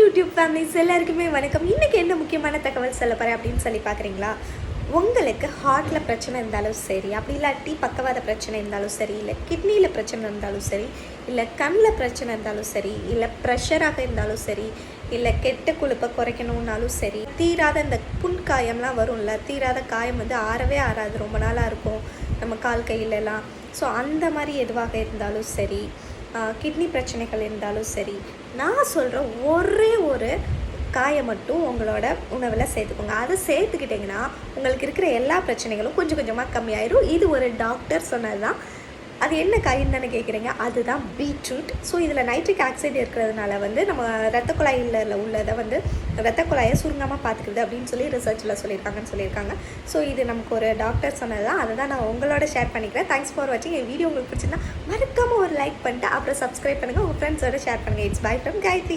YouTube families எல்லாருக்குமே வணக்கம். இன்றைக்கி என்ன முக்கியமான தகவல் சொல்ல போகிறேன் அப்படின்னு சொல்லி பார்க்குறீங்களா? உங்களுக்கு ஹார்ட்டில் பிரச்சனை இருந்தாலும் சரி, அப்படி இல்லாட்டி பக்கவாத பிரச்சனை இருந்தாலும் சரி, இல்லை கிட்னியில் பிரச்சனை இருந்தாலும் சரி, இல்லை கண்ணில் பிரச்சனை இருந்தாலும் சரி, இல்லை ப்ரெஷராக இருந்தாலும் சரி, இல்லை கெட்ட கொழுப்பை குறைக்கணுன்னாலும் சரி, தீராத இந்த புண்காயம்லாம் வரும்ல, தீராத காயம் வந்து ஆறவே ஆறாது, ரொம்ப நாளாக இருக்கும் நம்ம கால் கையிலலாம். ஸோ அந்த மாதிரி எதுவாக இருந்தாலும் சரி, கிட்னி பிரச்சனைகள் இருந்தாலும் சரி, நான் சொல்கிற ஒரே ஒரு காயை மட்டும் உங்களோட உணவில் சேர்த்துக்கோங்க. அதை சேர்த்துக்கிட்டிங்கன்னா உங்களுக்கு இருக்கிற எல்லா பிரச்சனைகளும் கொஞ்சம் கொஞ்சமாக கம்மியாயிடும். இது ஒரு டாக்டர் சொன்னது தான். அது என்ன காயின்னு தானே கேட்குறீங்க? அதுதான் பீட்ரூட். ஸோ இதில் நைட்ரிக் ஆக்சைடு இருக்கிறதுனால வந்து நம்ம ரத்த குழாயில் உள்ளதை வந்து ரத்த குழாயை சுருங்காமல் பார்த்துக்குது அப்படின்னு சொல்லி ரிசர்ச்சில் சொல்லியிருக்காங்க. ஸோ இது நமக்கு ஒரு டாக்டர் சொன்னது தான். அதை தான் நான் உங்களோட ஷேர் பண்ணிக்கிறேன். தேங்க்ஸ் ஃபார் வாட்சிங். என் வீடியோ உங்களுக்கு பிடிச்சிருந்தா மறக்காமல் ஒரு லைக் பண்ணிட்டு அப்புறம் சப்ஸ்கிரைப் பண்ணுங்கள். உங்கள் ஃப்ரெண்ட்ஸோட ஷேர் பண்ணுங்கள். It's bye from Gayatri.